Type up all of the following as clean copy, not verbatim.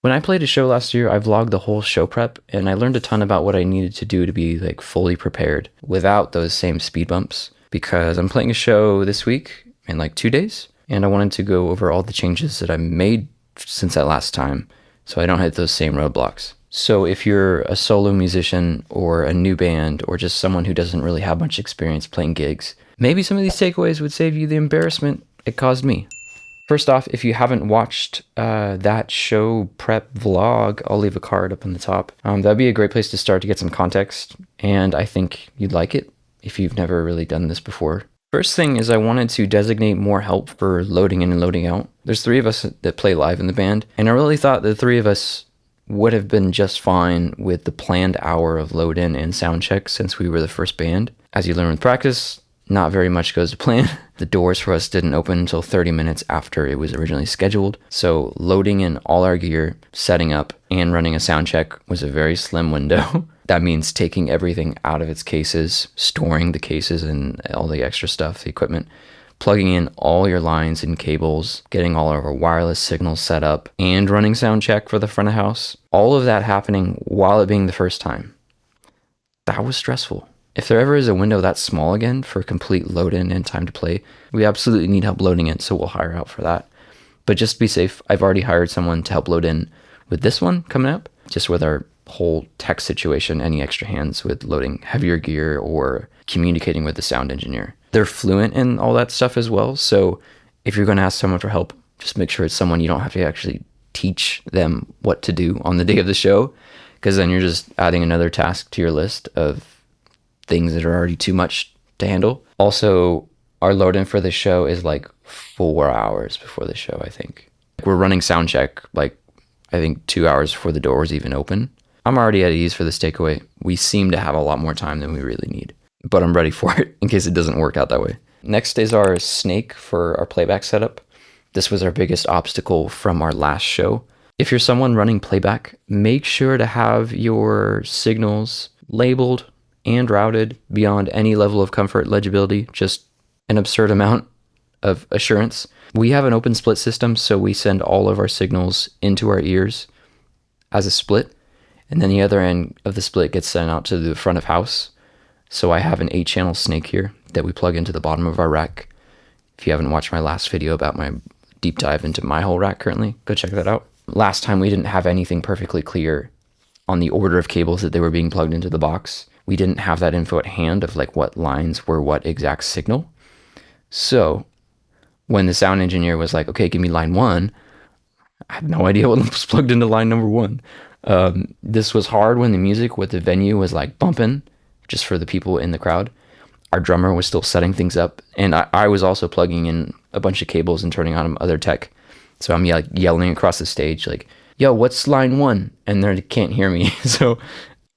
When I played a show last year, I vlogged the whole show prep and I learned a ton about what I needed to do to be like fully prepared without those same speed bumps because I'm playing a show this week in like 2 days and I wanted to go over all the changes that I made since that last time so I don't hit those same roadblocks. So if you're a solo musician or a new band or just someone who doesn't really have much experience playing gigs, maybe some of these takeaways would save you the embarrassment it caused me. First off, if you haven't watched that show prep vlog, I'll leave a card up on the top. That'd be a great place to start to get some context, and I think you'd like it if you've never really done this before. First thing is I wanted to designate more help for loading in and loading out. There's 3 of us that play live in the band, and I really thought the 3 of us would have been just fine with the planned hour of load in and sound check since we were the first band. As you learn with practice, not very much goes to plan. The doors for us didn't open until 30 minutes after it was originally scheduled. So loading in all our gear, setting up, and running a sound check was a very slim window. That means taking everything out of its cases, storing the cases and all the extra stuff, the equipment, plugging in all your lines and cables, getting all of our wireless signals set up, and running sound check for the front of house. All of that happening while it being the first time. That was stressful. If there ever is a window that small again for complete load in and time to play, we absolutely need help loading it, so we'll hire out for that. But just to be safe, I've already hired someone to help load in with this one coming up, just with our whole tech situation, any extra hands with loading heavier gear or communicating with the sound engineer. They're fluent in all that stuff as well, so if you're going to ask someone for help, just make sure it's someone you don't have to actually teach them what to do on the day of the show, because then you're just adding another task to your list of things that are already too much to handle. Also, our load in for the show is like 4 hours before the show, I think. We're running sound check like I think 2 hours before the doors even open. I'm already at ease for this takeaway. We seem to have a lot more time than we really need, but I'm ready for it in case it doesn't work out that way. Next is our snake for our playback setup. This was our biggest obstacle from our last show. If you're someone running playback, make sure to have your signals labeled and routed beyond any level of comfort legibility, just an absurd amount of assurance. We have an open split system, so we send all of our signals into our ears as a split, and then the other end of the split gets sent out to the front of house. So I have an 8-channel snake here that we plug into the bottom of our rack. If you haven't watched my last video about my deep dive into my whole rack currently, go check that out. Last time we didn't have anything perfectly clear on the order of cables that they were being plugged into the box. We didn't have that info at hand of like what lines were what exact signal. So when the sound engineer was like, okay, give me line 1, I had no idea what was plugged into line number 1. This was hard when the music with the venue was like bumping just for the people in the crowd. Our drummer was still setting things up, and I was also plugging in a bunch of cables and turning on other tech. So I'm yelling across the stage like, yo, what's line 1? And they can't hear me. So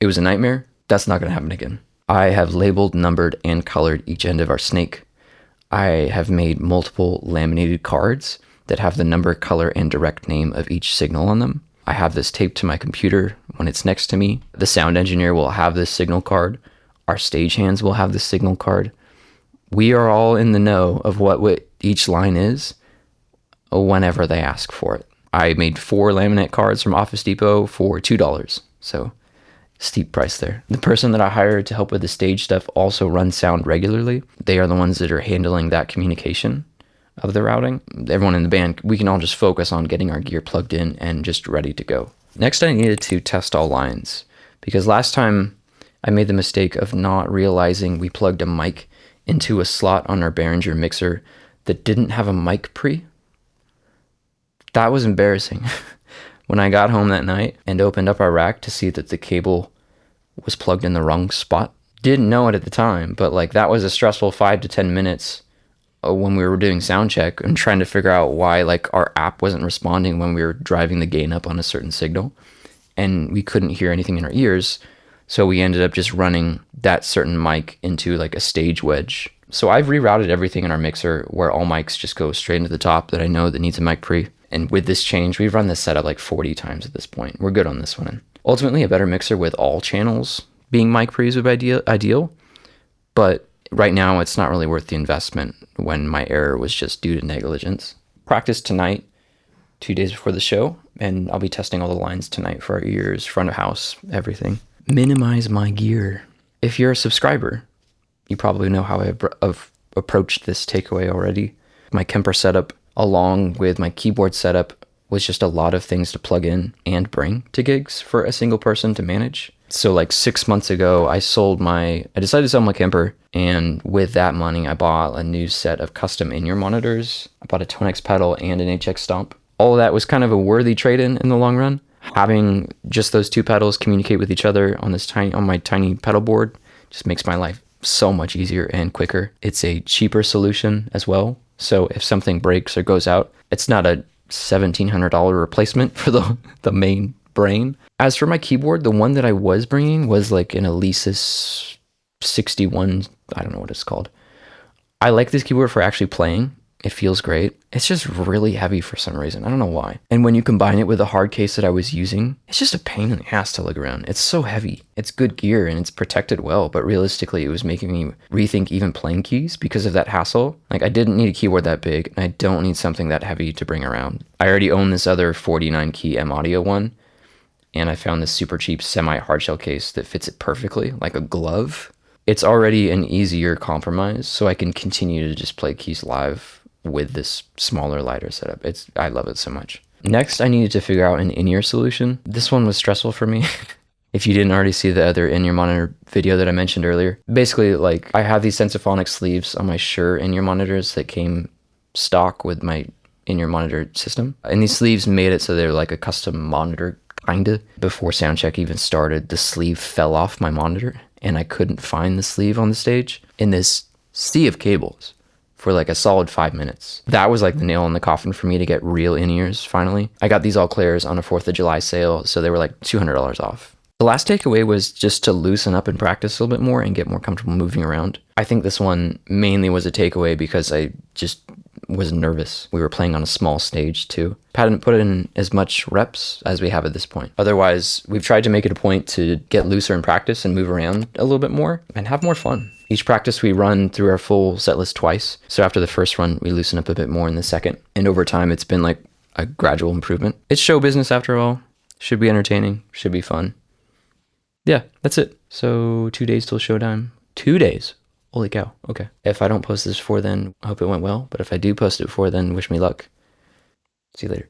it was a nightmare. That's not going to happen again. I have labeled, numbered, and colored each end of our snake. I have made multiple laminated cards that have the number, color, and direct name of each signal on them. I have this taped to my computer when it's next to me. The sound engineer will have this signal card. Our stagehands will have this signal card. We are all in the know of what each line is whenever they ask for it. I made 4 laminate cards from Office Depot for $2. So steep price there. The person that I hired to help with the stage stuff also runs sound regularly. They are the ones that are handling that communication of the routing. Everyone in the band, we can all just focus on getting our gear plugged in and just ready to go. Next, I needed to test all lines because last time I made the mistake of not realizing we plugged a mic into a slot on our Behringer mixer that didn't have a mic pre. That was embarrassing. When I got home that night and opened up our rack to see that the cable was plugged in the wrong spot, didn't know it at the time, but like that was a stressful 5 to 10 minutes when we were doing sound check and trying to figure out why like our app wasn't responding when we were driving the gain up on a certain signal, and we couldn't hear anything in our ears. So we ended up just running that certain mic into like a stage wedge. So I've rerouted everything in our mixer where all mics just go straight into the top that I know that needs a mic pre. And with this change, we've run this setup like 40 times at this point. We're good on this one. Ultimately, a better mixer with all channels being mic pre's would be ideal. But right now, it's not really worth the investment when my error was just due to negligence. Practice tonight 2 days before the show, and I'll be testing all the lines tonight for our ears, front of house, everything. Minimize my gear. If you're a subscriber, you probably know how I've approached this takeaway already. My Kemper setup, along with my keyboard setup, was just a lot of things to plug in and bring to gigs for a single person to manage. So like 6 months ago, I decided to sell my Kemper, and with that money, I bought a new set of custom in-ear monitors. I bought a Tonex pedal and an HX Stomp. All of that was kind of a worthy trade-in the long run. Having just those two pedals communicate with each other on my tiny pedal board just makes my life so much easier and quicker. It's a cheaper solution as well. So if something breaks or goes out, it's not a $1,700 replacement for the main brain. As for my keyboard, the one that I was bringing was like an Alesis 61, I don't know what it's called. I like this keyboard for actually playing. It feels great. It's just really heavy for some reason. I don't know why. And when you combine it with the hard case that I was using, it's just a pain in the ass to lug around. It's so heavy. It's good gear and it's protected well, but realistically, it was making me rethink even playing keys because of that hassle. Like, I didn't need a keyboard that big, and I don't need something that heavy to bring around. I already own this other 49 key M Audio one, and I found this super cheap semi-hardshell case that fits it perfectly, like a glove. It's already an easier compromise, so I can continue to just play keys live with this smaller, lighter setup. I love it so much. Next, I needed to figure out an in-ear solution. This one was stressful for me. If you didn't already see the other in-ear monitor video that I mentioned earlier, basically, like, I have these Sensaphonic sleeves on my Shure in-ear monitors that came stock with my in-ear monitor system. And these sleeves made it so they're like a custom monitor, kinda. Before soundcheck even started, the sleeve fell off my monitor, and I couldn't find the sleeve on the stage in this sea of cables for like a solid 5 minutes. That was like the nail in the coffin for me to get real in-ears finally. I got these all clears on a 4th of July sale, so they were like $200 off. The last takeaway was just to loosen up and practice a little bit more and get more comfortable moving around. I think this one mainly was a takeaway because I just was nervous. We were playing on a small stage too. Hadn't put in as much reps as we have at this point. Otherwise, we've tried to make it a point to get looser in practice and move around a little bit more and have more fun. Each practice we run through our full set list twice. So after the first run, we loosen up a bit more in the second. And over time, it's been like a gradual improvement. It's show business after all. Should be entertaining. Should be fun. Yeah, that's it. So 2 days till showtime. 2 days. Holy cow. Okay. If I don't post this before then, I hope it went well. But if I do post it before then, wish me luck. See you later.